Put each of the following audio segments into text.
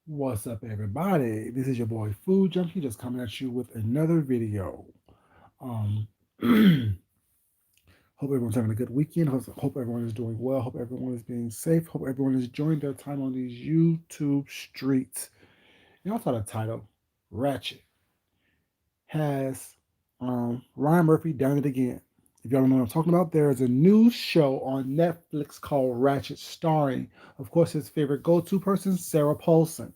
What's up, everybody? This is your boy Food Junkie, just coming at you with another video. Um, hope everyone's having a good weekend. Hope everyone is doing well. Hope everyone is being safe. Hope everyone is enjoying their time on these YouTube streets. Y'all saw the title, Ratched has Ryan Murphy done it again. If y'all don't know what I'm talking about, there is a new show on Netflix called Ratched, starring, of course, his favorite go-to person, Sarah Paulson.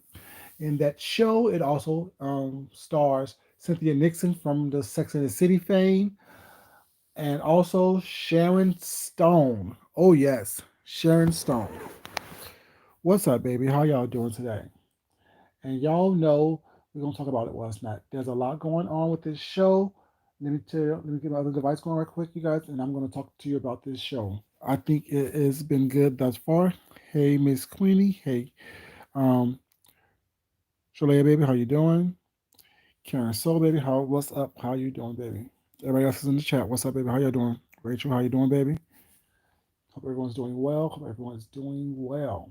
In that show, it also stars Cynthia Nixon from the Sex and the City fame, and also Sharon Stone. Oh yes, Sharon Stone. What's up, baby? How y'all doing today? And y'all know we're gonna talk about it. Well, it's not. There's a lot going on with this show. Let me tell you. Let me get my other device going right quick, you guys, and I'm gonna talk to you about this show. I think it has been good thus far. Hey, Miss Queenie. Hey, um, Shalea, baby, how you doing? Karen Soul, baby, what's up? How you doing, baby? Everybody else is in the chat. What's up, baby? How you doing? Rachel, how you doing, baby? Hope everyone's doing well. Hope everyone's doing well.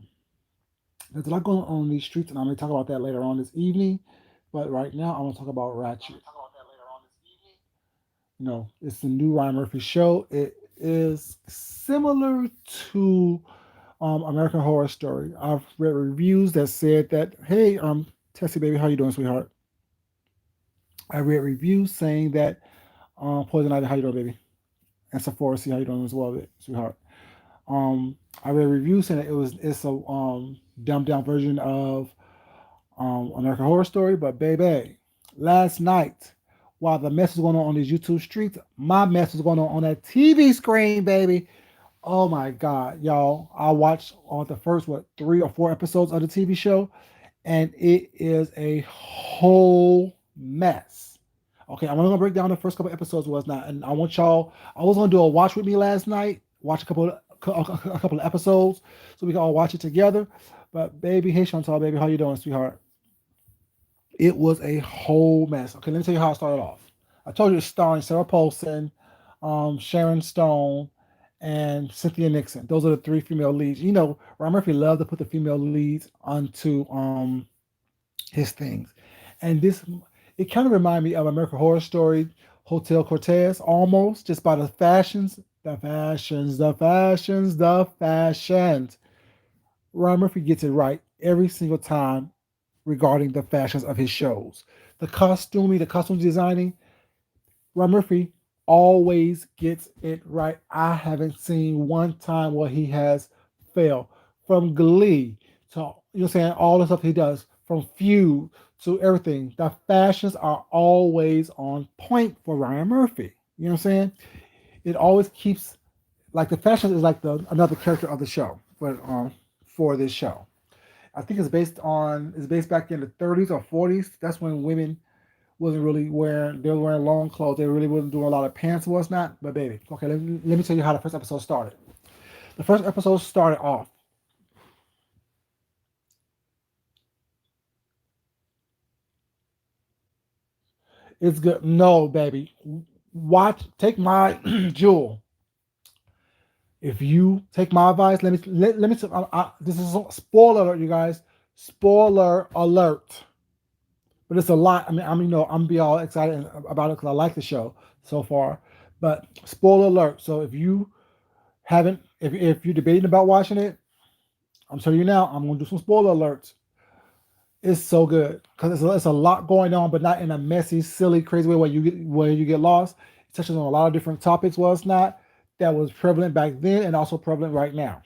There's a lot going on these streets, and I'm going to talk about that later on this evening. But right now, I want to talk about Ratchet. It's the new Ryan Murphy show. It is similar to American Horror Story. I've read reviews that said that, hey, Tessie, baby, how you doing, sweetheart? I read reviews saying that Poison Ivy, how you doing, baby? And Sephora, see how you doing as well, sweetheart. I read reviews saying that it's a dumbed down version of American Horror Story, but baby, last night while the mess was going on these YouTube streets, my mess was going on that TV screen, baby. Oh my God, y'all! I watched on the first 3 or 4 episodes of the TV show, and it is a whole mess. Okay, I'm only gonna break down the first couple episodes was not, and I want y'all. I was gonna do a watch with me last night, watch a couple of episodes, so we can all watch it together. But baby, hey Chantal, baby, how you doing, sweetheart? It was a whole mess. Okay, let me tell you how it started off. I told you it's starring Sarah Paulson, Sharon Stone, and Cynthia Nixon. Those are the three female leads. Ryan Murphy loved to put the female leads onto his things. And this, it kind of reminded me of American Horror Story, Hotel Cortez, almost, just by the fashions, the fashions. Ryan Murphy gets it right every single time regarding the fashions of his shows. The costume designing, Ryan Murphy always gets it right. I haven't seen one time where he has failed. From Glee to saying all the stuff he does, from Feud to everything. The fashions are always on point for Ryan Murphy. You know what I'm saying? It always keeps like the fashion is like the another character of the show for this show. I think it's based back in the 30s or 40s. That's when women wasn't really wearing they were wearing long clothes. They really wasn't doing a lot of pants and what's not. But baby, okay, let me tell you how the first episode started. The first episode started off. It's good. No, baby. Take my jewel. If you take my advice, let me. This is a spoiler alert, you guys. Spoiler alert. But it's a lot. I'm be all excited about it because I like the show so far. But spoiler alert. So if you're debating about watching it, I'm telling you now, I'm gonna do some spoiler alerts. It's so good because it's a lot going on, but not in a messy, silly, crazy way where you get lost. It touches on a lot of different topics. Well, it's not that was prevalent back then and also prevalent right now.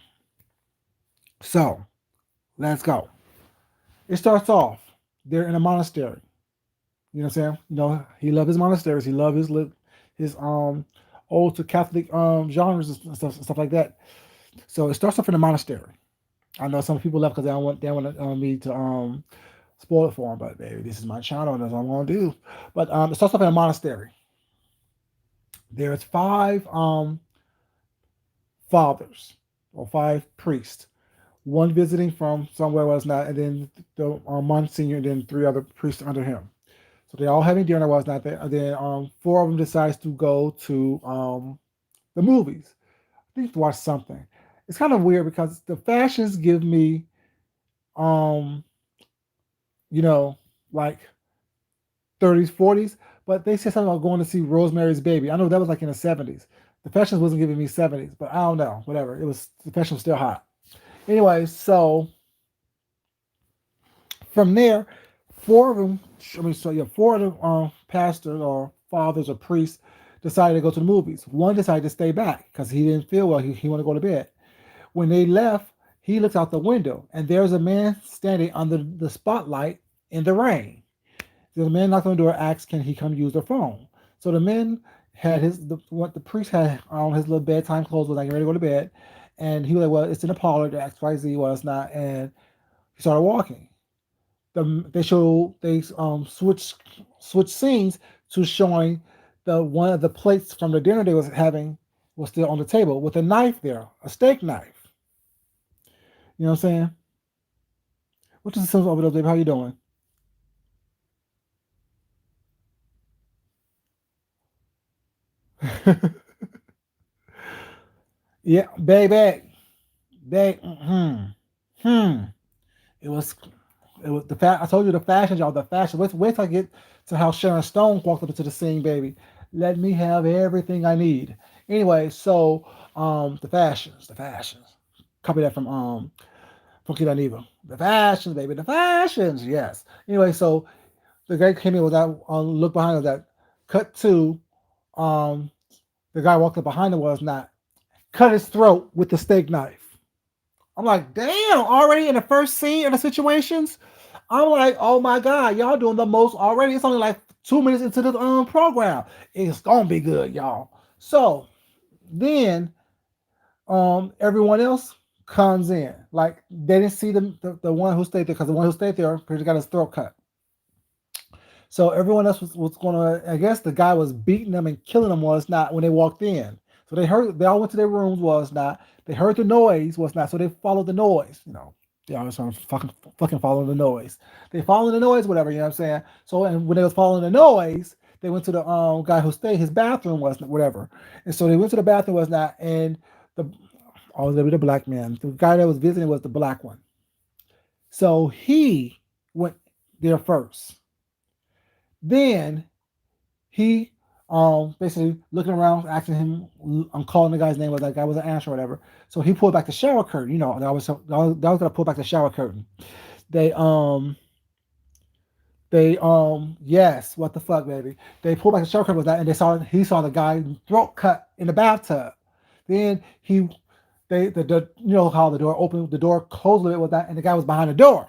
So let's go. It starts off. They're in a monastery. You know what I'm saying? He loved his monasteries. He loved his old to Catholic genres and stuff like that. So it starts off in a monastery. I know some people left because they don't want me to spoil it for them, but baby, this is my channel, and that's what I'm gonna do. But it starts off in a monastery. There's five fathers or five priests. One visiting from somewhere was not, and then the Monsignor, and then three other priests under him. So they all having dinner was not there. And then four of them decides to go to the movies. I think to watch something. It's kind of weird because the fashions give me um you know, like 30s, 40s. But they said something about going to see Rosemary's Baby. I know that was like in the 70s. The fashions wasn't giving me 70s, but I don't know. Whatever. It was the fashion was still hot. Anyway, so from there, four of them, four of the pastors or fathers or priests decided to go to the movies. One decided to stay back because he didn't feel well. He wanted to go to bed. When they left, he looked out the window and there's a man standing under the spotlight in the rain. The man knocked on the door, asked, "Can he come use the phone?" So the man had what the priest had on his little bedtime clothes, was like ready to go to bed, and he was like, "Well, it's in the parlor. The XYZ was not," and he started walking. They switch scenes to showing the one of the plates from the dinner they was having was still on the table with a knife there, a steak knife. You know what I'm saying? Which is some over there, baby. How you doing? Yeah, baby, baby. Hmm. It was the I told you the fashion, y'all. The fashion. Wait till I get to how Sharon Stone walked up into the scene, baby. Let me have everything I need. Anyway, so the fashions. Copy that from Funky Evil. The fashions, baby, the fashions. Yes. Anyway, so the guy came in with that look behind us that cut to um the guy walked up behind him was not cut his throat with the steak knife. I'm like, damn, already in the first scene of the situations. I'm like, oh my god, y'all doing the most already. It's only like 2 minutes into the program. It's gonna be good, y'all. So then everyone else comes in. Like they didn't see the one who stayed there because the one who stayed there pretty got his throat cut. So everyone else was gonna. I guess the guy was beating them and killing them was not when they walked in. So they all went to their rooms was not. They heard the noise was not. So they followed the noise. They always trying to fucking follow the noise. They followed the noise, whatever. You know what I'm saying? So and when they was following the noise, they went to the guy who stayed. His bathroom was whatever. And so they went to the bathroom was not. And the the black man. The guy that was visiting was the black one. So he went there first. Then he basically looking around, asking him, I'm calling the guy's name, but that guy wasn't answering or whatever. So he pulled back the shower curtain. That was gonna pull back the shower curtain. They yes, what the fuck, baby. They pulled back the shower curtain with that, and he saw the guy throat cut in the bathtub. Then you know how the door opened, the door closed a little bit with that, and the guy was behind the door,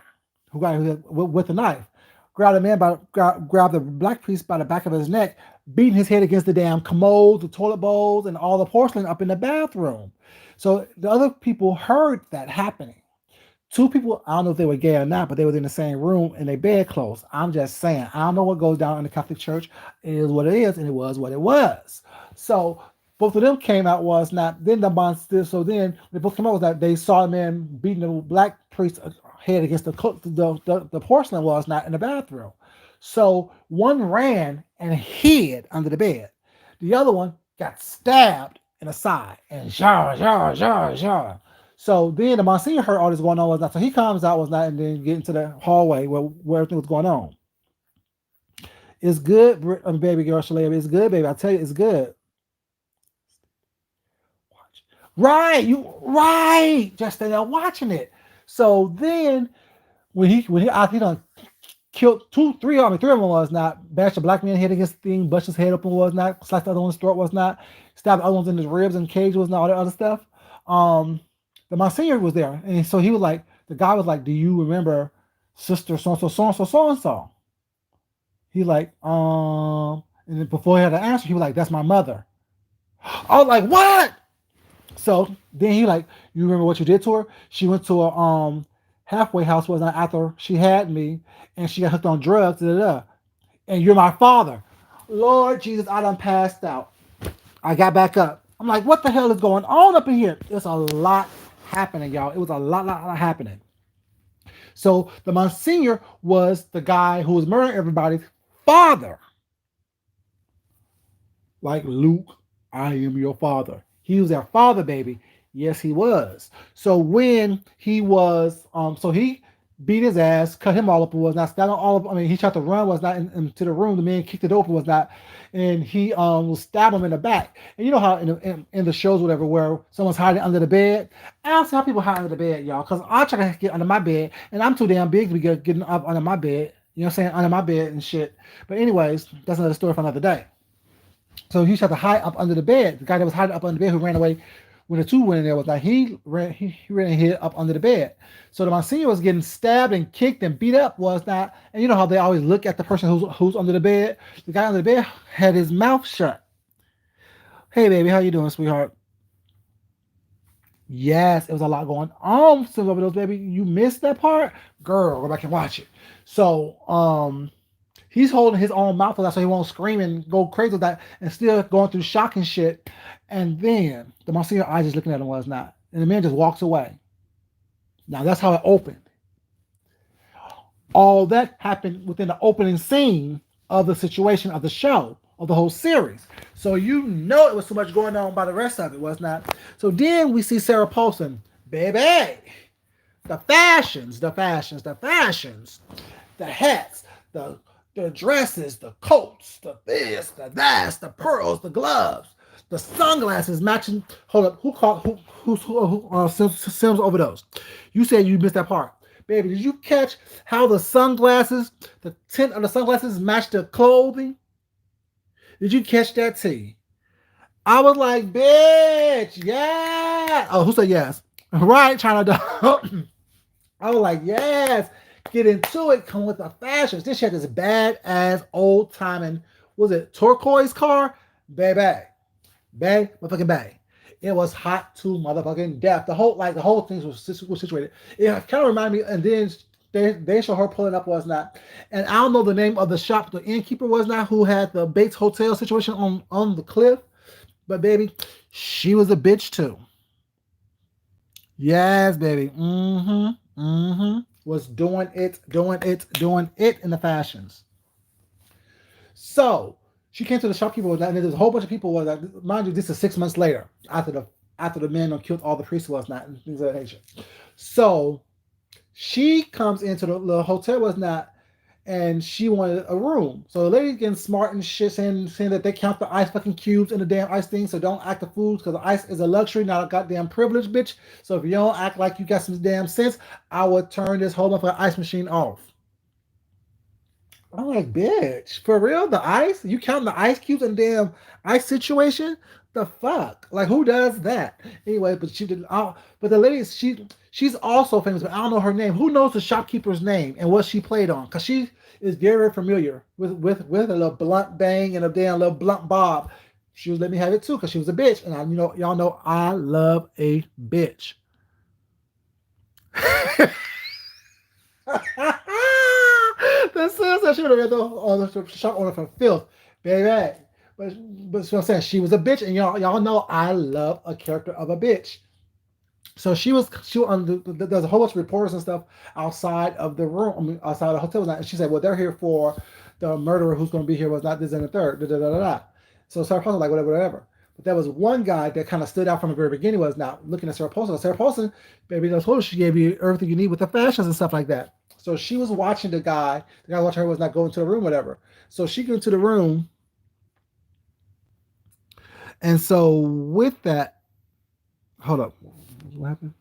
with the knife. Grabbed the man grabbed the black priest by the back of his neck, beating his head against the damn commode, the toilet bowls, and all the porcelain up in the bathroom. So the other people heard that happening. Two people, I don't know if they were gay or not, but they were in the same room in their bedclothes. I'm just saying, I don't know what goes down in the Catholic Church. It is what it is, and it was what it was. So both of them came out was not. Then the monster. So then they both came out was that they saw a man beating the black priest head against the porcelain was not in the bathroom. So one ran and hid under the bed. The other one got stabbed in the side and jar jar jar jar. So then the Monsignor heard all this going on was not. So he comes out was not and then get into the hallway where everything was going on. It's good, baby girl Shalea. It's good, baby. I tell you, it's good. Right, you right. Just stay there watching it. So then he done killed three of them was not bashed the black man head against the thing, bust his head open was not, sliced the other one's throat was not, stabbed the other ones in his ribs and cage was not, all that other stuff. The Monsignor was there, and so he was like, the guy was like, "Do you remember Sister so and so so and so so and so?" He like, and then before he had to answer, he was like, "That's my mother." I was like, "What?" So then he like, "You remember what you did to her? She went to a halfway house was not after she had me, and she got hooked on drugs. Da, da, da. And you're my father." Lord Jesus, I done passed out. I got back up. I'm like, what the hell is going on up in here? There's a lot happening, y'all. It was a lot happening. So the Monsignor was the guy who was murdering everybody's father. Like Luke, I am your father. He was their father, baby. Yes, he was. So when he was, so he beat his ass, cut him all up, was not stabbed all up. I mean, he tried to run, was not into the room. The man kicked it open, was not, and he will stab him in the back. And you know how in the shows, whatever, where someone's hiding under the bed. I don't see how people hide under the bed, y'all, because I try to get under my bed, and I'm too damn big to be getting up under my bed. You know what I'm saying? Under my bed and shit. But anyways, that's another story for another day. So he tried to hide up under the bed. The guy that was hiding up under the bed who ran away when the two went in there was like he ran and hid up under the bed. So the Monsignor was getting stabbed and kicked and beat up was not. And you know how they always look at the person who's under the bed. The guy under the bed had his mouth shut. Hey baby, how you doing, sweetheart? Yes, it was a lot going on. Some of those baby, you missed that part, girl. Go back and watch it. So he's holding his own mouth so he won't scream and go crazy with that and still going through shock and shit. And then the Monsignor eyes just looking at him was not. And the man just walks away. Now that's how it opened. All that happened within the opening scene of the situation of the show, of the whole series. So you know it was too much going on by the rest of it, was not. So then we see Sarah Paulson, baby. The fashions, the fashions, the fashions, the hats, the dresses, the coats, the this, the that, the pearls, the gloves, the sunglasses matching. Hold up, who Sims overdose? You said you missed that part, baby. Did you catch how the sunglasses, the tint of the sunglasses matched the clothing? Did you catch that tea? I was like, bitch, yeah. Oh, who said yes? Right, China Dog. I was like, yes. Get into it. Come with the fashions. This shit is badass old timing. Was it turquoise car? Baby. Bay, motherfucking bay. It was hot to motherfucking death. The whole thing was situated. It kind of reminded me, and then they show her pulling up was not. And I don't know the name of the shop, the innkeeper was not, who had the Bates Hotel situation on the cliff. But baby, she was a bitch too. Yes, baby. Mm-hmm. Mm-hmm. Was doing it in the fashions. So she came to the shopkeeper with that, and there's a whole bunch of people with that. Mind you, this is 6 months later after the men killed all the priests was not and things of that nature. So she comes into the hotel was not, and she wanted a room. So the lady getting smart and shit, saying that they count the ice fucking cubes in the damn ice thing, so don't act the fools because the ice is a luxury, not a goddamn privilege, bitch. So if you don't act like you got some damn sense, I would turn this whole motherfucking ice machine off. I'm like, bitch, for real? The ice? You counting the ice cubes in the damn ice situation? The fuck? Like, who does that? Anyway, but she did. But the lady, she's also famous, but I don't know her name. Who knows the shopkeeper's name and what she played on? Cause she is very familiar with a little blunt bang and a damn little blunt bob. She was let me have it too, cause she was a bitch, and y'all know I love a bitch. That says that she would have read the shop owner from filth, baby. But what I'm saying, she was a bitch, and y'all know I love a character of a bitch. So she there's a whole bunch of reporters and stuff outside of the room, I mean, outside of the hotel, and she said, well, they're here for the murderer who's going to be here was not this and the third. Da, da, da, da, da. So Sarah Paulson was like, whatever. But there was one guy that kind of stood out from the very beginning, was not looking at Sarah Paulson. Sarah Paulson, baby, I told her she gave you everything you need with the fashions and stuff like that. So she was watching the guy watching her was not going to the room, whatever. So she went to the room. And so with that, hold up. What happened?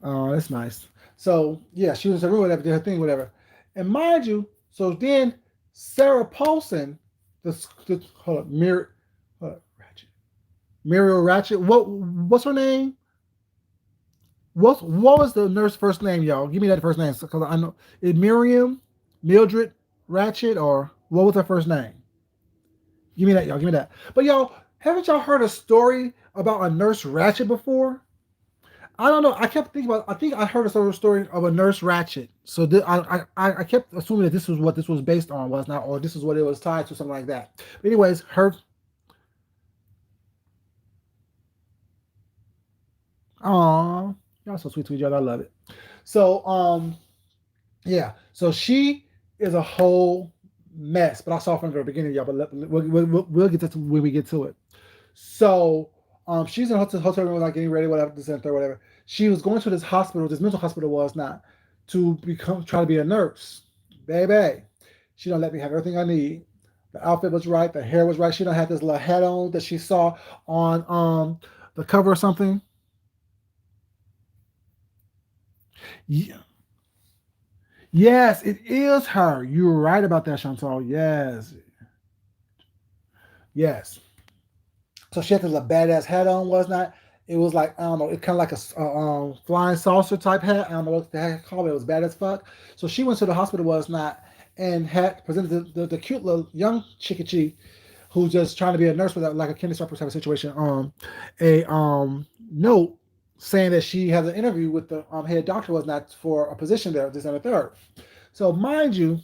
Oh, that's nice. So yeah, she was in the room, whatever, did her thing, whatever. And mind you, so then Sarah Paulson, hold up, Ratched. Muriel Ratched. What's her name? What was the nurse first name, y'all? Give me that first name, because I know is Miriam, Mildred Ratched, or what was her first name? Give me that, y'all. Give me that. But y'all, haven't y'all heard a story about a nurse Ratched before? I don't know. I kept thinking about. I think I heard a story of a nurse Ratched. So I kept assuming that this was what this was based on, was not, or this is what it was tied to, something like that. But anyways, her. Aw, y'all so sweet to each other. I love it. So yeah. So she is a whole mess. But I saw from the very beginning, y'all. But we'll get to when we get to it. So She's in a hotel room, like getting ready, whatever, this and third, whatever. She was going to this hospital, this mental hospital was not, to become try to be a nurse. Baby, she don't let me have everything I need. The outfit was right, the hair was right. She don't have this little hat on that she saw on the cover or something. Yeah. Yes, it is her. You're right about that, Chantal. Yes, yes. So she had this little badass hat on, was not? It was like I don't know, it kind of like a flying saucer type hat. I don't know what the heck called it. It was bad as fuck. So she went to the hospital, was not, and had presented the cute little young chickadee who's just trying to be a nurse with like a kindergarten type of situation. A note saying that she has an interview with the head doctor, was not, for a position there, this and the third. So mind you,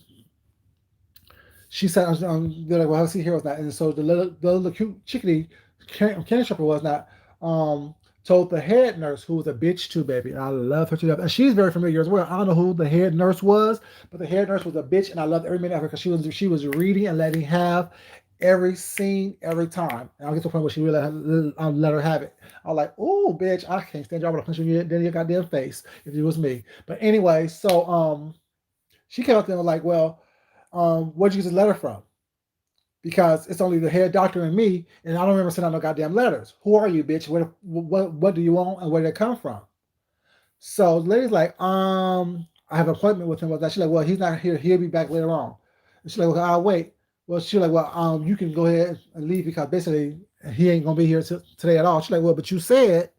she said, they're like, well, see here was not. And so the little cute chickadee, Candy Stripper, was not, told the head nurse, who was a bitch too, baby. And I love her to death. And she's very familiar as well. I don't know who the head nurse was, but the head nurse was a bitch. And I loved every minute of her because she was reading and letting have every scene every time. And I'll get to the point where she really let her have it. I was like, oh, bitch, I can't stand you. I would have punched you in your goddamn face if it was me. But anyway, so she came up there and was like, well, where'd you get this letter from? Because it's only the head doctor and me, and I don't remember sending out no goddamn letters. Who are you, bitch? What do you want, and where did it come from? So the lady's like, I have an appointment with him. With that, she's like, well, he's not here. He'll be back later on. And she's like, well, I'll wait. Well, she's like, well, you can go ahead and leave because basically he ain't gonna be here today at all. She's like, well, but you said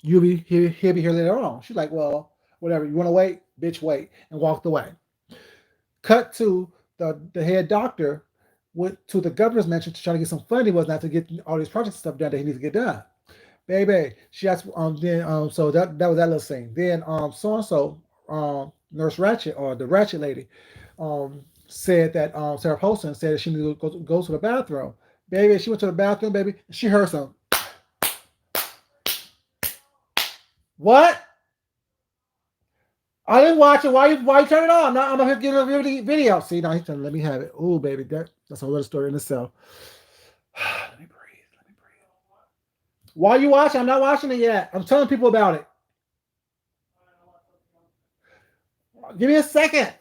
he'll be here later on. She's like, well, whatever. You want to wait, bitch, wait, and walked away. Cut to the head doctor went to the governor's mansion to try to get some funding, was not, to get all these project stuff done that he needs to get done. Baby, she asked, then so that was that little scene. Then so and so, Nurse Ratched, or the Ratched lady, said that Sarah Paulson said that she needed to go to the bathroom. Baby, she went to the bathroom, baby. She heard some what? I didn't watch it. Why you turn it on? Now I'm gonna give a video. See, now he's trying to let me have it. Oh, baby, that's a little story in itself. Let me breathe. Let me breathe. Why are you watching? I'm not watching it yet. I'm telling people about it. Give me a second.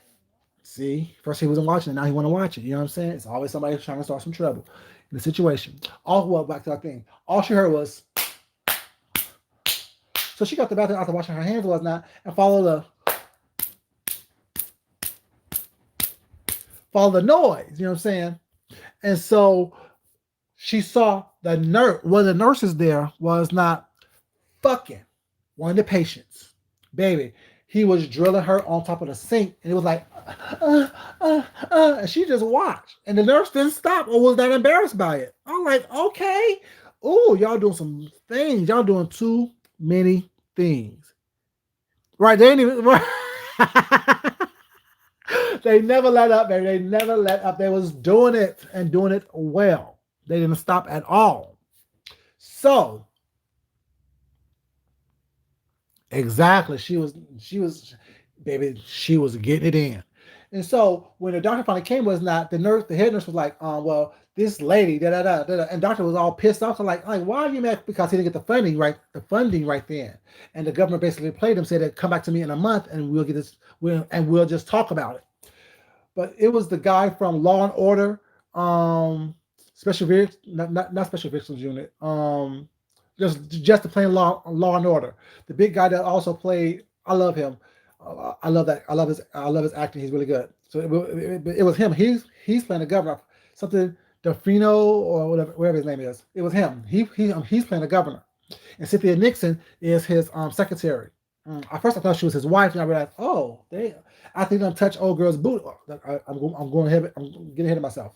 See, first he wasn't watching it, now he want to watch it. You know what I'm saying? It's always somebody trying to start some trouble in the situation. All well, back to that thing. All she heard was. So she got the bathroom after washing her hands, was not, and follow the noise. You know what I'm saying? And so she saw the nurse. Well, the nurses there was not fucking one of the patients. Baby, he was drilling her on top of the sink, and it was like, and she just watched. And the nurse didn't stop or was that embarrassed by it. I'm like, okay. Oh, y'all doing some things. Y'all doing too many things. Right, they didn't even. They never let up, baby. They never let up. They was doing it and doing it well. They didn't stop at all. So exactly, baby, she was getting it in. And so when the doctor finally came, was not the nurse, the head nurse was like, well, this lady, da da da da, and doctor was all pissed off. So like, why are you mad? Because he didn't get the funding right then. And the government basically played him, said that come back to me in a month and we'll get this, we'll just talk about it. But it was the guy from Law and Order, Special not Special Victims Unit, just the plain Law and Order. The big guy that also played, I love him. I love that. I love his acting. He's really good. So it was him. He's playing the governor. Something Delfino or whatever his name is. It was him. He's playing the governor. And Cynthia Nixon is his secretary. At first I thought she was his wife, and I realized, oh, I think I'm touch old girl's boot. I'm getting ahead of myself.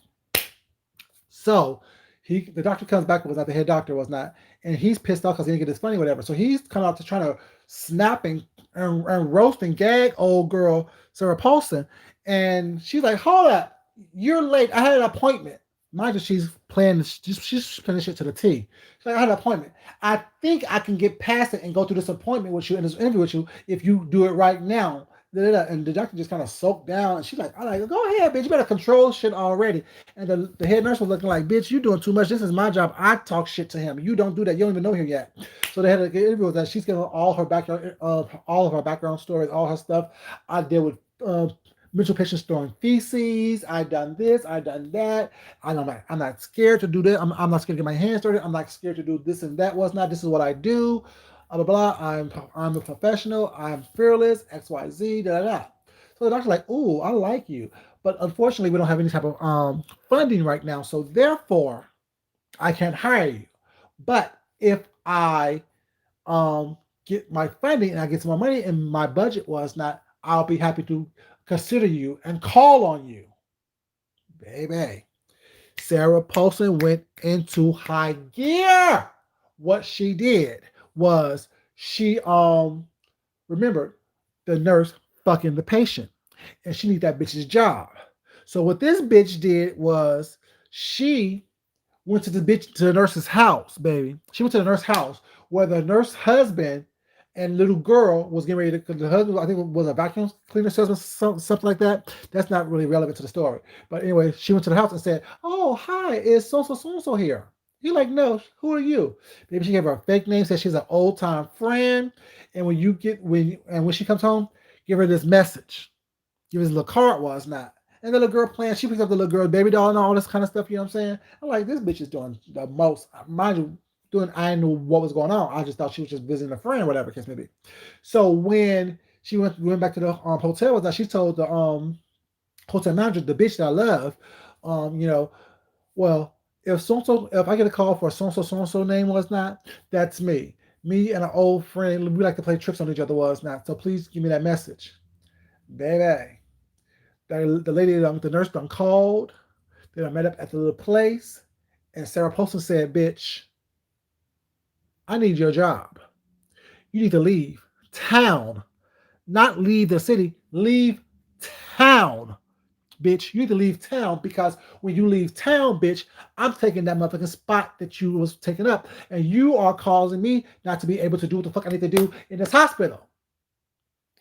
So the doctor comes back, was not the head doctor, was not, and he's pissed off because he didn't get his money, whatever. So he's coming out to trying to snap and roast and gag old girl Sarah Paulson, and she's like, "Hold up, you're late. I had an appointment." Mind you, she's playing shit to the T. She's like, "I had an appointment. I think I can get past it and go through this appointment with you and this interview with you if you do it right now." And the doctor just kind of soaked down, and she's like, "I'm like, go ahead, bitch. You better control shit already." And the head nurse was looking like, "Bitch, you doing too much. This is my job. I talk shit to him. You don't do that. You don't even know him yet." So they had an interview with that. She's giving all of her background stories, all her stuff. I deal with mental patients storing feces. I done this. I done that. I'm not scared to do this. I'm not scared to get my hands dirty. I'm not scared to do this and that. What's not. This is what I do. Blah blah blah. I'm a professional. I'm fearless. X Y Z. Da da da. So the doctor's like, "Ooh, I like you, but unfortunately, we don't have any type of funding right now. So therefore, I can't hire you. But if I get my funding and I get some more money and my budget was not, I'll be happy to consider you and call on you, baby." Sarah Paulson went into high gear. What she did was she remembered the nurse fucking the patient, and she needed that bitch's job. So what this bitch did was she went to the nurse's house, baby. She went to the nurse's house where the nurse husband and little girl was getting ready to. Cause the husband, I think, was a vacuum cleaner salesman, something like that. That's not really relevant to the story. But anyway, she went to the house and said, "Oh, hi, is so here?" He like, "No, who are you?" Maybe she gave her a fake name, said she's an old time friend, and when she comes home, give her this message. Give his little card was not. And the little girl playing, she picks up the little girl baby doll and all this kind of stuff, you know what I'm saying? I'm like, this bitch is doing the most. Mind you, I knew what was going on. I just thought she was just visiting a friend, whatever case may be. So when she went back to the hotel with that, she told the hotel manager, the bitch that I love, you know, well, if I get a call for so and so name was not, that's me. Me and an old friend, we like to play tricks on each other was not. So please give me that message. Baby. The lady, the nurse done called. They done met up at the little place. And Sarah Paulson said, "Bitch, I need your job. You need to leave town. Not leave the city. Leave town. Bitch, you need to leave town because when you leave town, bitch, I'm taking that motherfucking spot that you was taking up. And you are causing me not to be able to do what the fuck I need to do in this hospital.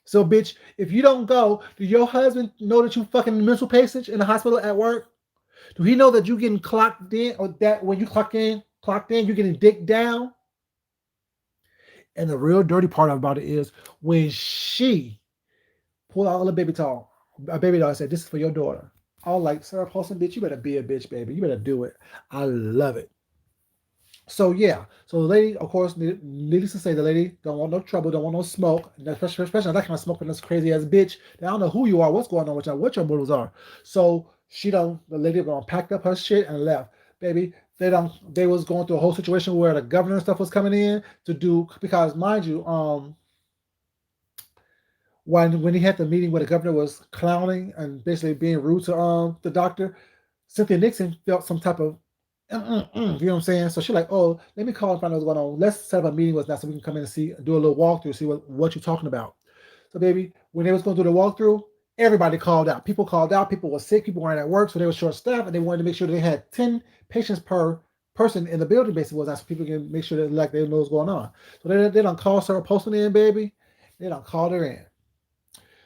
So, bitch, if you don't go, do your husband know that you fucking mental patient in the hospital at work? Do he know that you getting clocked in, or that when you clocked in, you're getting dick down?" And the real dirty part about it is when she pulled out a baby doll and said, "This is for your daughter." I was like, "Sarah Paulson, bitch, you better be a bitch, baby. You better do it." I love it. So yeah, so the lady, of course, needless to say, the lady don't want no trouble, don't want no smoke, especially that kind of smoking this crazy ass bitch. They don't know who you are, what's going on with you, what your motives are. So the lady packed up her shit and left, baby. They was going through a whole situation where the governor and stuff was coming in to do because mind you, when he had the meeting where the governor was clowning and basically being rude to the doctor, Cynthia Nixon felt some type of you know what I'm saying? So she's like, "Oh, let me call and find out what's going on. Let's set up a meeting with that so we can come in and do a little walkthrough, see what you're talking about." So, baby, when they was going to do the walkthrough, everybody called out. People called out. People were sick. People weren't at work, so they were short staffed, and they wanted to make sure they had 10 patients per person in the building. Basically, was that so people can make sure that they know what's going on. So they don't call Sarah Poston in, baby. They don't call her in.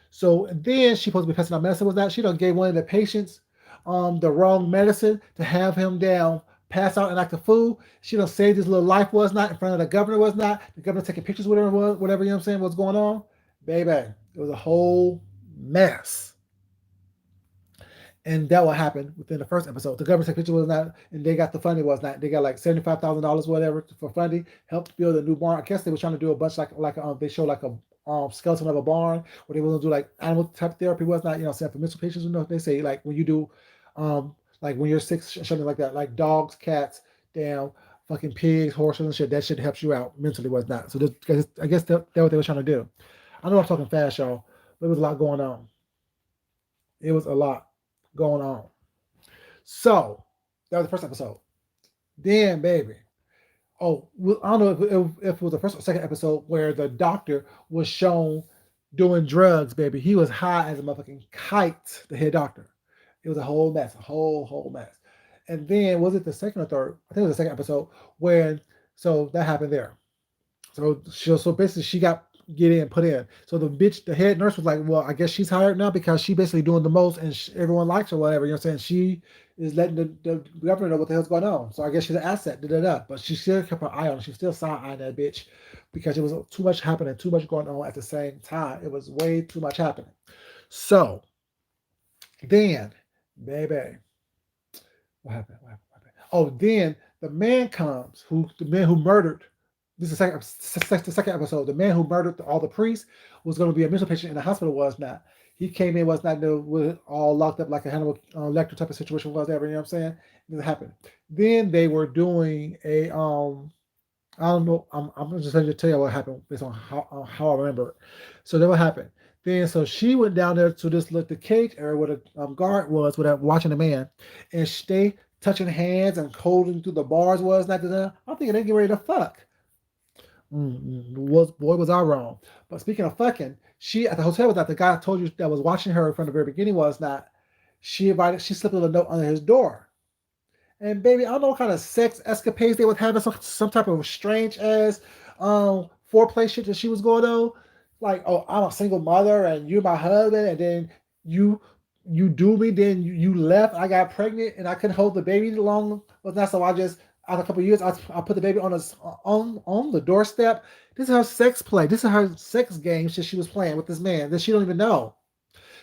So then she supposed to be passing out medicine. Was that she done gave one of the patients the wrong medicine to have him down, pass out and act a fool. She done saved his little life was not in front of the governor was not. The governor taking pictures with her was whatever you know what I'm saying what's going on. Baby, it was a whole mess. And that will happen within the first episode. The government picture was not, and they got the funding was not. They got like $75,000 whatever for funding, helped build a new barn. I guess they were trying to do a bunch they show like a skeleton of a barn where they were gonna do like animal type therapy was not. You know, for mental patients. You know, they say like when you do, like when you're sick, something like that, like dogs, cats, damn, fucking pigs, horses and shit. That shit helps you out mentally was not. So I guess that's what they were trying to do. I know I'm talking fast, y'all. But there was a lot going on. It was a lot going on. So that was the first episode. Then, baby. Oh, I don't know if it was the first or second episode where the doctor was shown doing drugs, baby. He was high as a motherfucking kite, the head doctor. It was a whole mess, a whole mess. And then, was it the second or third? I think it was the second episode when, so that happened there. So basically she got get in, put in. So the head nurse was like, well, I guess she's hired now because she basically doing the most and everyone likes her, whatever. You know what I'm saying? She is letting the governor know what the hell's going on. So I guess she's an asset, da da da. But she still kept her eye on it. She still side eyeing that bitch because it was too much happening, too much going on at the same time. It was way too much happening. So then, baby, what happened? What happened? What happened? Oh, then the man comes, the man who murdered. This is the second episode. The man who murdered all the priests was going to be a mental patient in the hospital. Was not. He came in, was not was all locked up like a Hannibal Lecter type of situation was ever. You know what I'm saying? It happened. Then they were doing a I don't know. I'm just going to tell you what happened based on how I remember it. So that what happened. Then so she went down there to this the cage area where the guard was, without watching the man, and they touching hands and holding through the bars was not. I'm thinking they get ready to fuck. Was I wrong? But speaking of fucking, she at the hotel was not the guy I told you that was watching her from the very beginning was not. She slipped a little note under his door. And baby, I don't know what kind of sex escapades they was having, some type of strange ass foreplay shit that she was going on. Like, oh, I'm a single mother and you're my husband, and then you you do me, then you left. I got pregnant and I couldn't hold the baby long. But that's so I just after a couple of years I put the baby on the doorstep. This is her sex play. This is her sex game that she was playing with this man that she don't even know.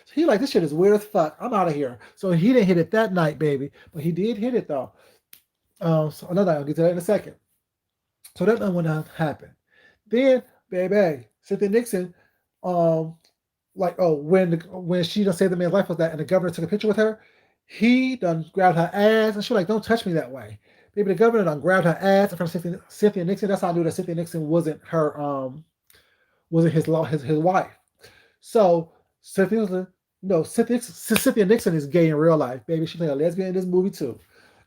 So he like, this shit is weird as fuck. I'm out of here. So he didn't hit it that night, baby, but he did hit it though. So another night, I'll get to that in a second. So that night when that happened, then baby, Cynthia Nixon, um, like when she done saved the man's life with that, and the governor took a picture with her, he done grabbed her ass, and she was like, "Don't touch me that way." Baby, the governor done grabbed her ass in front of Cynthia Nixon. That's how I knew that Cynthia Nixon wasn't her wasn't his wife. So Cynthia Nixon, Cynthia Nixon is gay in real life, baby. She played a lesbian in this movie too.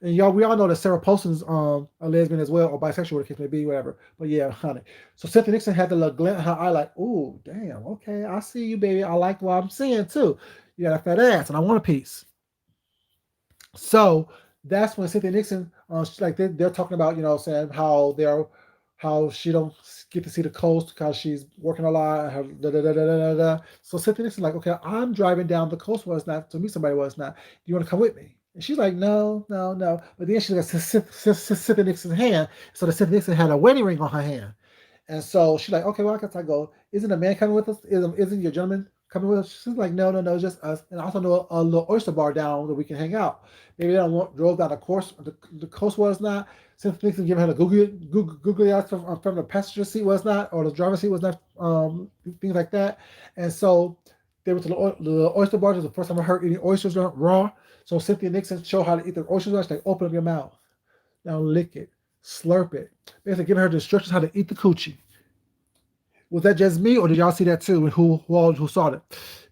And y'all, we all know that Sarah Paulson's a lesbian as well, or bisexual, whatever the case may be, whatever. But yeah, honey. So Cynthia Nixon had the little glint in her eye, like, ooh, damn, okay, I see you, baby. I like what I'm seeing too. You got a fat ass, and I want a piece. So that's when Cynthia Nixon, like they're talking about, saying how she don't get to see the coast because she's working a lot. Da, da, da, da, da, da. So Cynthia Nixon like, okay, I'm driving down the coast was not to meet somebody was not. Do you want to come with me? And she's like, no, no, no. But then she got Cynthia Nixon's hand. So the Cynthia Nixon had a wedding ring on her hand. And so she's like, okay, well, I guess I go. Isn't a man coming with us? Isn't your gentleman coming with us? She's like, no, no, no, just us. And I also know a little oyster bar down where we can hang out. Maybe they don't drove down the coast was not. Since Nixon giving her the googly eyes from the passenger seat was not, or the driver's seat was not, things like that. And so they went to the oyster bar. It was the first time I heard eating oysters raw. So Cynthia Nixon showed how to eat the oysters raw. She's like, open up your mouth. Now lick it. Slurp it. Basically giving her the instructions how to eat the coochie. Was that just me, or did y'all see that too? And who saw it?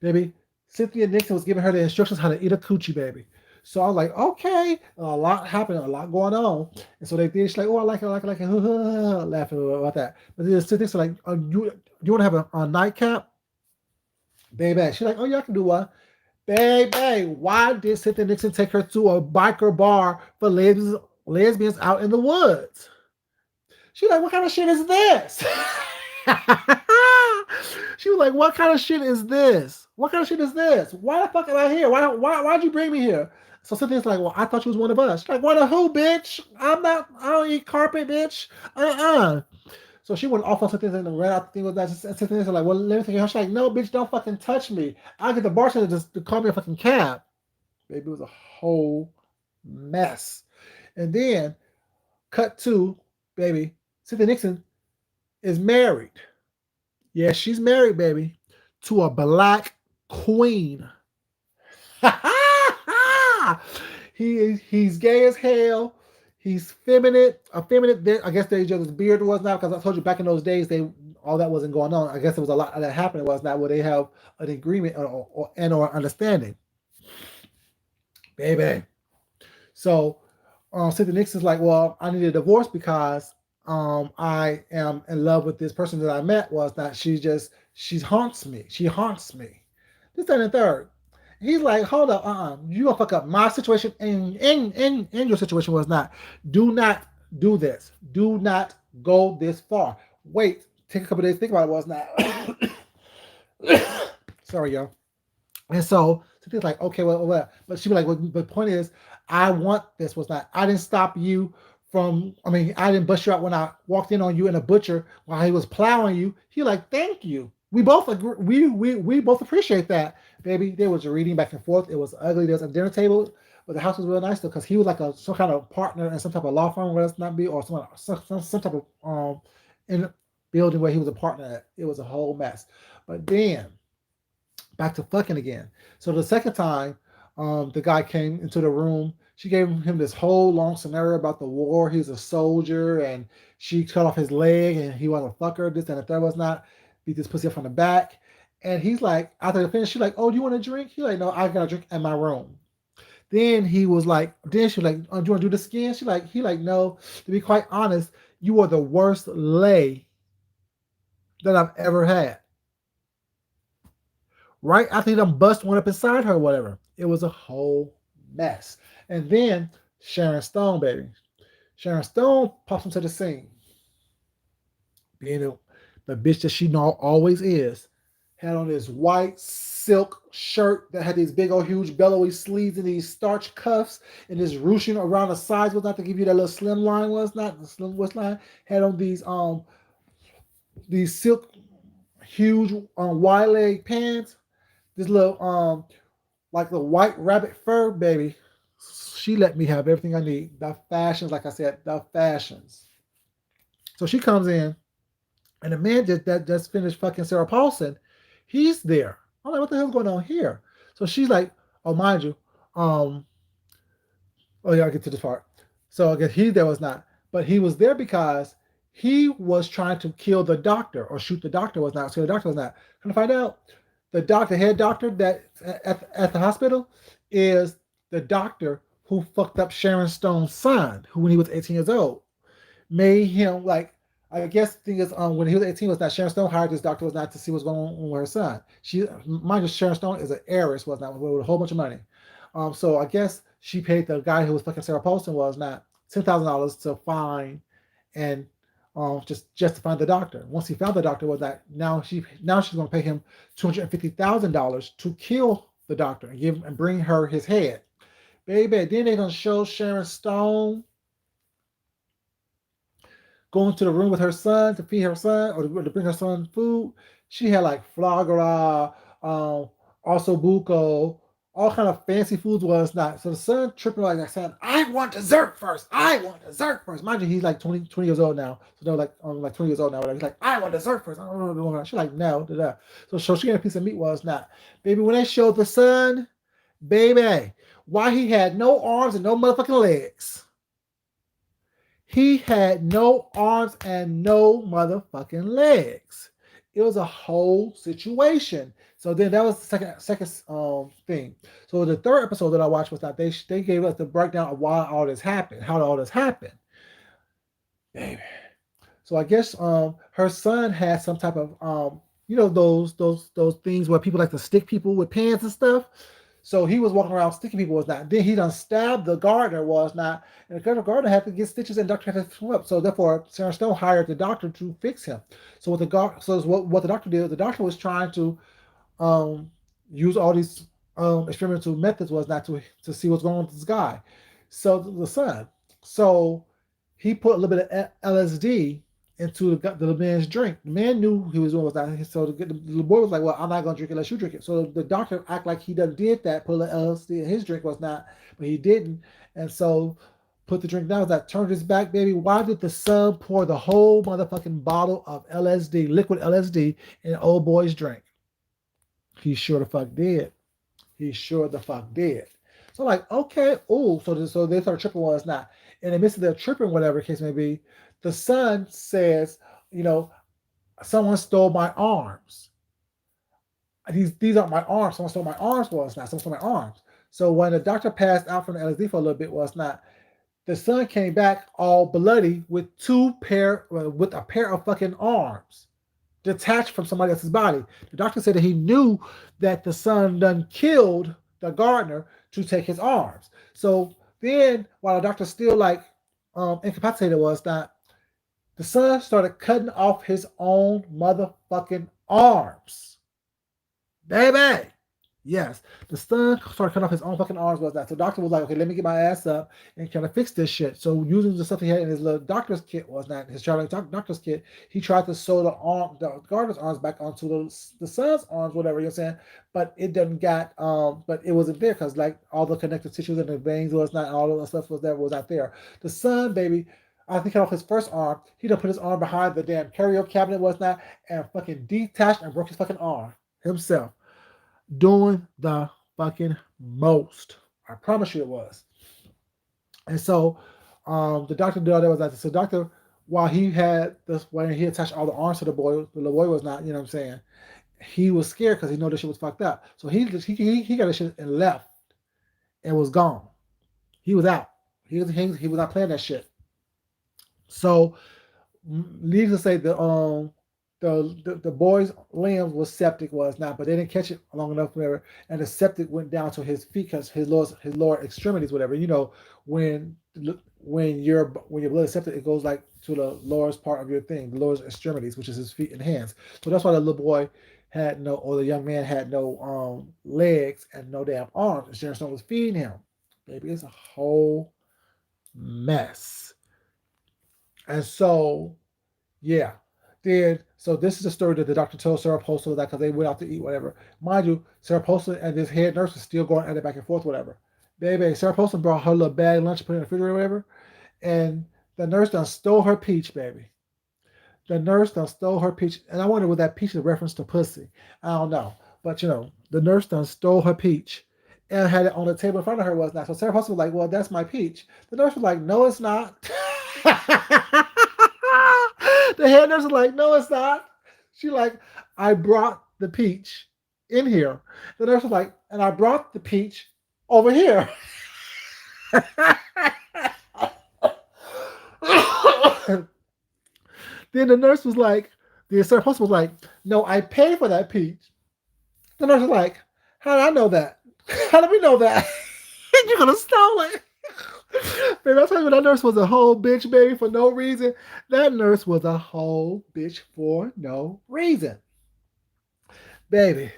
Baby, Cynthia Nixon was giving her the instructions how to eat a coochie, baby. So I was like, okay, a lot happening, a lot going on. And so they did. She's like, oh, I like it, laughing about that. But then Cynthia Nixon like, you want to have a nightcap? Baby, she's like, oh yeah, I can do one. Baby, why did Cynthia Nixon take her to a biker bar for lesbians out in the woods? She's like, what kind of shit is this? She was like, what kind of shit is this? What kind of shit is this? Why the fuck am I here? Why'd you bring me here? So Cynthia's like, well, I thought you was one of us. She's like, one of who, bitch? I don't eat carpet, bitch. So she went off on Cynthia and ran out the thing with that. And Cynthia's like, well, let me think. She's like, no, bitch, don't fucking touch me. I'll get the bartender just to call me a fucking cab. Baby, it was a whole mess. And then, cut to, baby, Cynthia Nixon is married. Yeah, she's married, baby, to a black queen. He's gay as hell. He's effeminate. I guess they just his beard was not, because I told you back in those days all that wasn't going on. I guess there was a lot that happened. It was not where they have an agreement or understanding, baby. So Cynthia Nixon's like, well, I need a divorce because I am in love with this person that I met. Was that she haunts me. She haunts me. This, that, and the third. He's like, hold up, you gonna fuck up my situation and your situation was not. Do not do this. Do not go this far. Wait take a couple days to think about it was not. Sorry, y'all. And so things like, okay, well, but she be like, well, the point is, I want this was not. I didn't stop you from. I mean, I didn't bust you out when I walked in on you and a butcher while he was plowing you. He like, thank you. We both agree. We both appreciate that, baby. There was a reading back and forth. It was ugly. There was a dinner table, but the house was real nice though, because he was like some kind of partner in some type of law firm, where it's not be, or some type of in building where he was a partner at. It was a whole mess. But then back to fucking again. So the second time, the guy came into the room. She gave him this whole long scenario about the war. He's a soldier, and she cut off his leg, and he was a fucker. This and the third was not. Beat this pussy up from the back, and he's like, after the finish, she's like, "Oh, do you want a drink?" He's like, "No, I got a drink in my room." Then he was like, then she was like, "Oh, do you want to do this again?" He like, "No." To be quite honest, you are the worst lay that I've ever had. Right after he done bust one up inside her or whatever. It was a whole mess. And then Sharon Stone, baby. Sharon Stone pops into the scene, being the bitch that she know always is. Had on this white silk shirt that had these big old huge bellowy sleeves and these starch cuffs and this ruching around the sides was not to give you that little slim line was not the slim waistline. Had on these silk huge wide leg pants. This little like the white rabbit fur, baby. She let me have everything I need. The fashions, like I said, the fashions. So she comes in, and the man that just finished fucking Sarah Paulson, he's there. I'm like, what the hell's going on here? So she's like, oh, mind you, um, oh yeah, I'll get to this part. So I guess he there was not, but he was there because he was trying to kill the doctor or shoot the doctor was not. So the doctor was not. Can I find out? The doctor, head doctor that at the hospital is the doctor who fucked up Sharon Stone's son, who when he was 18 years old, made him like I guess the thing is when he was 18 was not Sharon Stone hired this doctor was not to see what's going on with her son. She mind you, Sharon Stone is an heiress, was not with a whole bunch of money. So I guess she paid the guy who was fucking Sarah Paulson was not $10,000 to find and just to find the doctor. Once he found the doctor, was that now she's gonna pay him $250,000 to kill the doctor and give and bring her his head. Baby, then they're gonna show Sharon Stone going to the room with her son to feed her son or to bring her son food. She had like foie gras, also buco, all kind of fancy foods was not. So the son tripping like that, saying, "I want dessert first. I want dessert first." Mind you, he's like 20 years old now. So they're like 20 years old now. He's like, "I want dessert first. I don't know what's going on." She's like, "No, da da." So she got a piece of meat was not. Baby, when they showed the son, baby, why he had no arms and no motherfucking legs. He had no arms and no motherfucking legs. It was a whole situation. So then that was the second thing. So the third episode that I watched was that they gave us the breakdown of why all this happened, how all this happened. Baby. So I guess her son had some type of those things where people like to stick people with pans and stuff. So he was walking around sticking people was not. Then he done stabbed the gardener was not, and the gardener had to get stitches and the doctor had to swim up. So therefore, Sarah Stone hired the doctor to fix him. So what the doctor did, the doctor was trying to um, use all these experimental methods was not to see what's going on with this guy. So the son, so he put a little bit of LSD into the man's drink. The man knew he was doing was not. So the boy was like, "Well, I'm not gonna drink it unless you drink it." So the doctor act like he done did that, put the LSD in his drink was not, but he didn't, and so put the drink down. That turned his back, baby. Why did the son pour the whole motherfucking bottle of LSD, liquid LSD, in old boy's drink? He sure the fuck did. He sure the fuck did. So like, okay, oh, so they started tripping was not. In the midst of their tripping, whatever the case may be, the son says, you know, someone stole my arms. These aren't my arms. Someone stole my arms was not. Someone stole my arms. So when the doctor passed out from the LSD for a little bit was not. The son came back all bloody with with a pair of fucking arms detached from somebody else's body. The doctor said that he knew that the son done killed the gardener to take his arms. So then, while the doctor still like incapacitated was not, The son started cutting off his own motherfucking arms. Baby. Yes, the son started cutting off his own fucking arms was that. So the doctor was like, okay, let me get my ass up and kind of fix this shit. So using the stuff he had in his little doctor's kit was not his child doctor's kit. He tried to sew the gardener's arms back onto the son's arms, whatever you're saying. But it didn't got but it wasn't there because like all the connective tissues and the veins was not all of the stuff was not there. The son, baby. I think cut off his first arm. He done put his arm behind the damn carrier cabinet was not and fucking detached and broke his fucking arm himself doing the fucking most. I promise you it was. And so the doctor did all that was like, so doctor, while he had this, when he attached all the arms to the little boy was not, you know what I'm saying? He was scared because he know this shit was fucked up. So he got his shit and left and was gone. He was out. He was not playing that shit. So needless to say, the boy's limbs was septic was not, but they didn't catch it long enough, whatever. And the septic went down to his feet because his lower extremities, whatever. You know, when your blood is septic, it goes like to the lowest part of your thing, the lowest extremities, which is his feet and hands. So that's why the little boy had no, or the young man had no legs and no damn arms. And Sharon Stone was feeding him. Baby, it's a whole mess. And so yeah. Then, so this is a story that the doctor told Sarah Paulson that because they went out to eat, whatever. Mind you, Sarah Paulson and this head nurse was still going at it back and forth, whatever. Baby, Sarah Paulson brought her little bag lunch, put it in the refrigerator, whatever. And the nurse done stole her peach, baby. The nurse done stole her peach. And I wonder was that peach a reference to pussy. I don't know. But, the nurse done stole her peach and had it on the table in front of her was not. So Sarah Paulson was like, well, that's my peach. The nurse was like, no, it's not. The head nurse was like, no, it's not. She like, I brought the peach in here. The nurse was like, and I brought the peach over here. Then the nurse was like, the nurse was like, no, I paid for that peach. The nurse was like, how did I know that? How did we know that? You could have stole it. Baby, I'll tell you, that nurse was a whole bitch, baby, for no reason. That nurse was a whole bitch for no reason. Baby.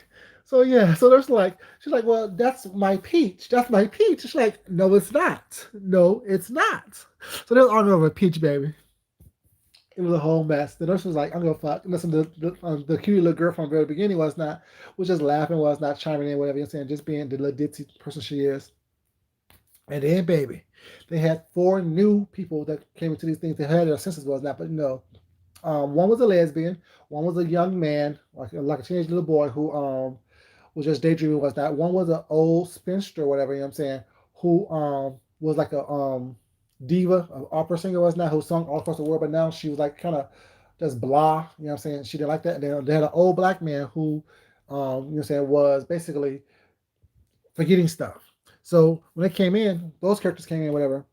So yeah, so there's like, she's like, well, that's my peach. That's my peach. She's like, no, it's not. No, it's not. So they was arguing over a peach, baby. It was a whole mess. The nurse was like, I'm gonna fuck. Listen, the cute little girl from the very beginning was just laughing, was not chiming in, whatever you're saying, just being the little ditzy person she is. And then, baby, they had four new people that came into these things. They had their senses was not, but one was a lesbian, one was a young man, like a teenage little boy who was just daydreaming was not. One was an old spinster, whatever you know what I'm saying, who was like a diva, an opera singer was not, who sung all across the world, but now she was like kind of just blah, you know what I'm saying? She didn't like that. And then they had an old black man who, you know what I'm saying, was basically forgetting stuff. So when they came in, those characters came in, whatever.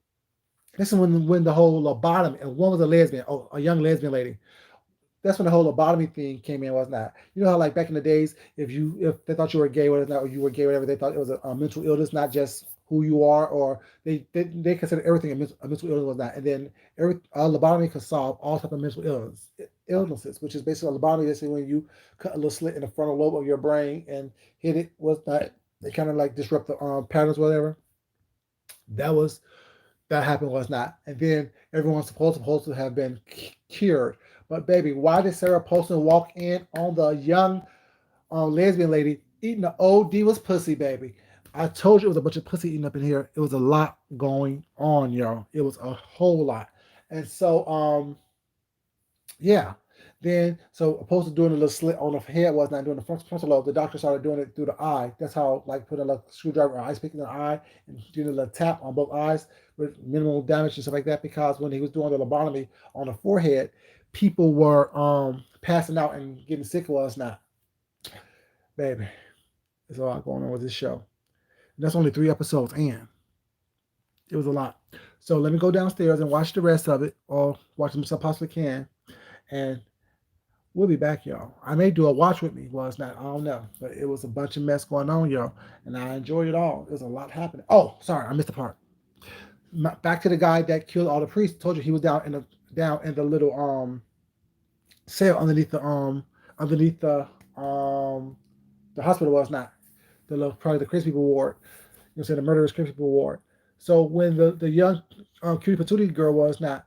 This is when the whole lobotomy, and one was a lesbian, a young lesbian lady. That's when the whole lobotomy thing came in, was not. You know how like back in the days, if they thought you were gay or not, or you were gay, whatever, they thought it was a mental illness, not just who you are, or they consider everything a mental illness was not. And then lobotomy could solve all type of mental illnesses, which is basically a lobotomy. Basically, when you cut a little slit in the frontal lobe of your brain and hit it was not. They kind of like disrupt the patterns, whatever. That was that happened was not. And then everyone's supposed to have been cured. But baby, why did Sarah Paulson walk in on the young lesbian lady eating the old diva's pussy, baby? I told you it was a bunch of pussy eating up in here. It was a lot going on, y'all. It was a whole lot. And so, yeah. Then, so opposed to doing a little slit on the head was not doing the frontal lobe, the doctor started doing it through the eye. That's how, like, putting a little screwdriver or ice pick in the eye and doing a little tap on both eyes with minimal damage and stuff like that. Because when he was doing the lobotomy on the forehead, people were passing out and getting sick. Was not, baby. There's a lot going on with this show. And that's only 3 episodes in. It was a lot. So let me go downstairs and watch the rest of it, or watch them as I possibly can, and we'll be back, y'all. I may do a watch with me. Well, it's not. I don't know. But it was a bunch of mess going on, y'all. And I enjoyed it all. There's a lot happening. Oh, sorry. I missed the part. Back to the guy that killed all the priests. Told you he was down in the little cell underneath the hospital was not the little probably the crazy people ward. You know, say the murderous crazy people ward. So when the young cutie patootie girl was not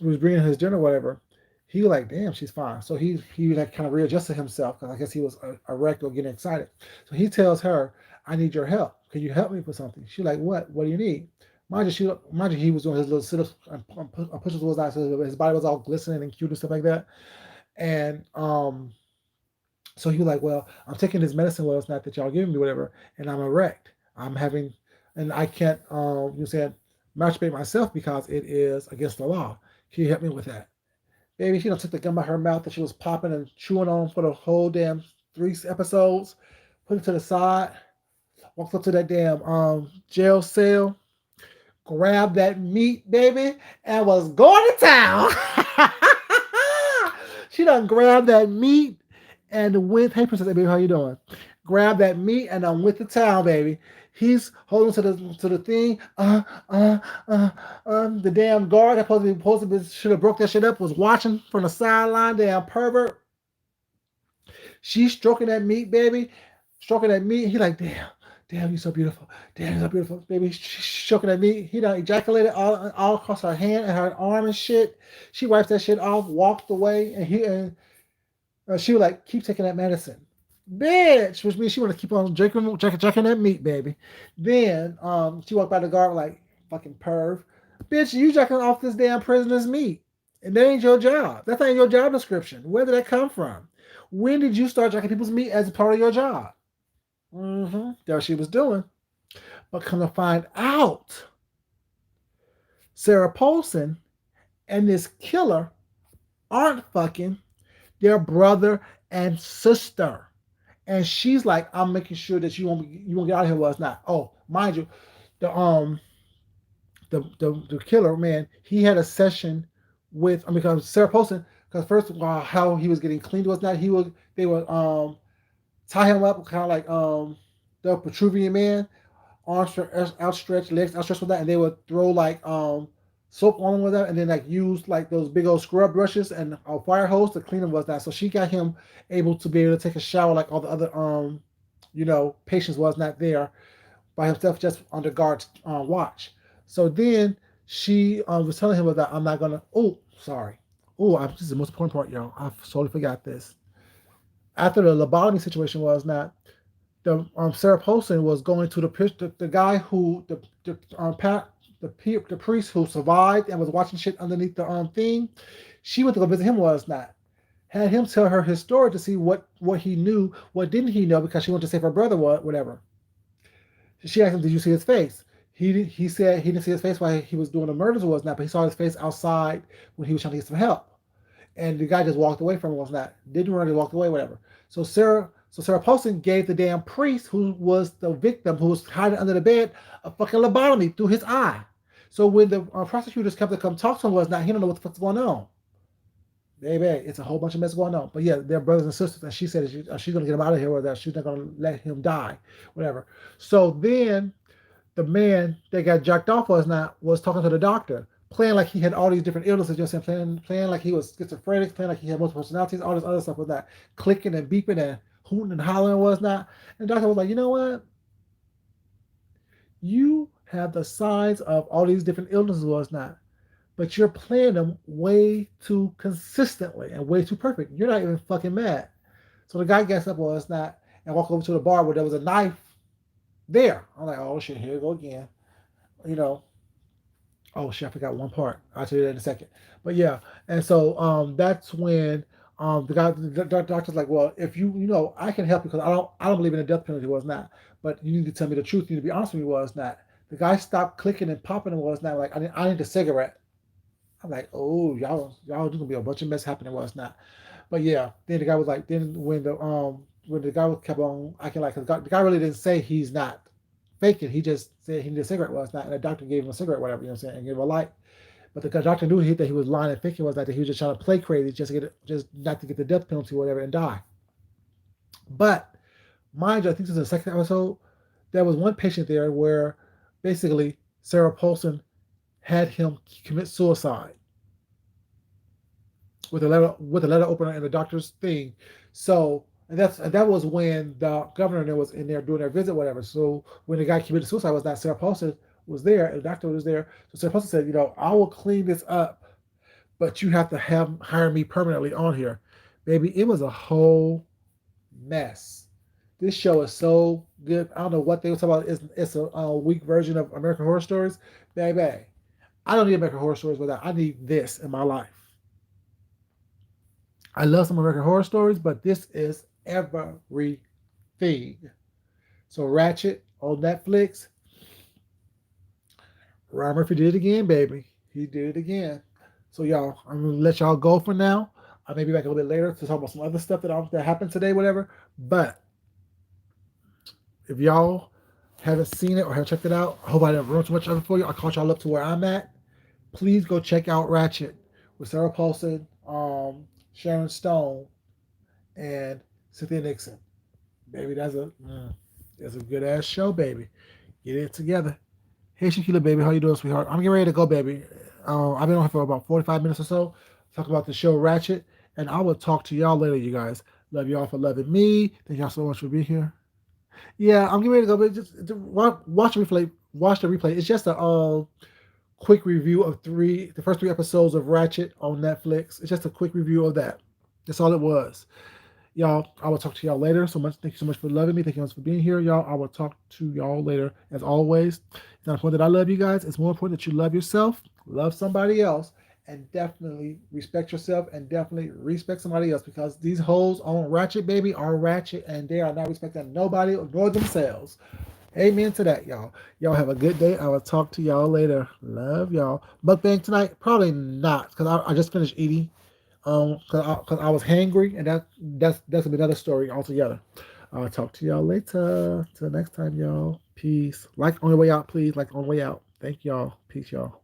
was bringing his dinner or whatever, he was like, damn, she's fine. So he like kind of readjusted himself because I guess he was erect or getting excited. So he tells her, I need your help. Can you help me with something? She's like, what? What do you need? Mind you, he was doing his little sit-ups and pushes towards that, so his body was all glistening and cute and stuff like that. And so he was like, well, I'm taking this medicine, well, it's not that y'all giving me, whatever, and I'm erect. I'm having, and I can't, you said, masturbate myself because it is against the law. Can you help me with that? Baby, she done took the gum out her mouth that she was popping and chewing on for the whole damn 3 episodes, put it to the side, walked up to that damn jail cell, grabbed that meat, baby, and was going to town. She done grabbed that meat and went, hey, Princess, baby, how you doing? Grab that meat and I'm with the town, baby. He's holding to the thing. The damn guard that supposed to be should have broke that shit up was watching from the sideline. Damn pervert. She's stroking that meat, baby. Stroking that meat. He like, damn, you so beautiful. Damn, you're so beautiful, baby. She's stroking that meat. He done ejaculated all across her hand and her arm and shit. She wipes that shit off, walked away, and she was like, keep taking that medicine. Bitch, which means she want to keep on drinking that meat, baby. Then she walked by the guard like, fucking perv. Bitch, you drinking off this damn prisoner's meat. And that ain't your job. That's not your job description. Where did that come from? When did you start drinking people's meat as a part of your job? That's what she was doing. But come to find out, Sarah Paulson and this killer aren't fucking. They're brother and sister. And she's like, I'm making sure that you won't get out of here. Well, it's not. Oh, mind you, the the killer man, he had a session with, I mean, because Sarah Paulson, because first of all, how he was getting cleaned was not, they would tie him up kind of like the Petruvian man, arms outstretched, legs outstretched with that, and they would throw like soap on him with that, and then like use like those big old scrub brushes and a fire hose to clean him with that. So she got him able to be able to take a shower like all the other patients was not there by himself, just under guard's watch. So then she was telling him that I'm not gonna. Oh, sorry. Oh, this is the most important part, y'all. I totally forgot this. After the lobotomy situation was not, the Sarah Paulson was going to the guy who the priest who survived and was watching shit underneath the thing. She went to go visit him, was not, had him tell her his story to see what he knew, what didn't he know, because she wanted to save her brother, whatever. She asked him, "Did you see his face?" He said he didn't see his face while he was doing the murders, or was not, but he saw his face outside when he was trying to get some help. And the guy just walked away from him, was not, didn't run, he walked away, whatever. So Sarah Paulson gave the damn priest who was the victim, who was hiding under the bed, a fucking lobotomy through his eye. So when the prosecutors come to come talk to him, was not, he don't know what the fuck's going on. Baby, it's a whole bunch of mess going on. But yeah, they're brothers and sisters, and she said she's gonna get him out of here, or that she's not gonna let him die, whatever. So then the man that got jacked off was talking to the doctor, playing like he had all these different illnesses, just playing like he was schizophrenic, playing like he had multiple personalities, all this other stuff with that, clicking and beeping and hooting and hollering was not. And the doctor was like, you know what? You have the signs of all these different illnesses was not, but you're playing them way too consistently and way too perfect. You're not even fucking mad. So the guy gets up, was not, and walk over to the bar where there was a knife there. I'm like, oh shit, here we go again. You know, oh shit, I forgot one part. I'll tell you that in a second. But yeah, and so that's when the doctor's like, well, if I can help you because I don't believe in the death penalty, was not. But you need to tell me the truth. You need to be honest with me, was not. The guy stopped clicking and popping and was not, like, I need a cigarette. I'm like, oh, y'all there's gonna be a bunch of mess happening, was not. But yeah, then the guy was like, then when the guy kept on acting like, the guy really didn't say he's not faking. He just said he needed a cigarette, was not, and the doctor gave him a cigarette, whatever, you know what I'm saying, and gave him a light. But the doctor knew that he was lying and faking, was that he was just trying to play crazy, just not to get the death penalty or whatever and die. But mind you, I think this is the second episode. There was one patient there where basically Sarah Paulson had him commit suicide. with the letter opener and the doctor's thing. So and that was when the governor was in there doing their visit, whatever. So when the guy committed suicide was not Sarah Paulson was there, and the doctor was there. So Sarah Paulson said, I will clean this up, but you have to hire me permanently on here. Baby, it was a whole mess. This show is so good. I don't know what they were talking about. It's a weak version of American Horror Stories. Baby, I don't need American Horror Stories without. I need this in my life. I love some American Horror Stories, but this is everything. So Ratched on Netflix. Ryan Murphy did it again, baby. He did it again. So y'all, I'm gonna let y'all go for now. I may be back a little bit later to talk about some other stuff that happened today, whatever. But if y'all haven't seen it or haven't checked it out, I hope I didn't ruin too much of it for you. I caught y'all up to where I'm at. Please go check out Ratched with Sarah Paulson, Sharon Stone, and Cynthia Nixon. Baby, that's a good ass show, baby. Get it together. Hey, Shaquila, baby, how you doing, sweetheart? I'm getting ready to go, baby. I've been on here for about 45 minutes or so. Talk about the show Ratched, and I will talk to y'all later, you guys. Love y'all for loving me. Thank y'all so much for being here. Yeah, I'm getting ready to go, but just watch the replay. Watch the replay. It's just a quick review of the first three episodes of Ratched on Netflix. It's just a quick review of that. That's all it was. Y'all, I will talk to y'all later. So much. Thank you so much for loving me. Thank you so much for being here, y'all. I will talk to y'all later. As always, it's not important that I love you guys. It's more important that you love yourself, love somebody else, and definitely respect yourself and definitely respect somebody else because these hoes on Ratched, baby, are ratchet and they are not respecting nobody nor themselves. Amen to that, y'all. Y'all have a good day. I will talk to y'all later. Love y'all. Mukbang tonight? Probably not because I just finished eating because I was hangry, and that's another story altogether. I'll talk to y'all later. Till next time, y'all. Peace. Like on the way out, please. Like on the way out. Thank y'all. Peace, y'all.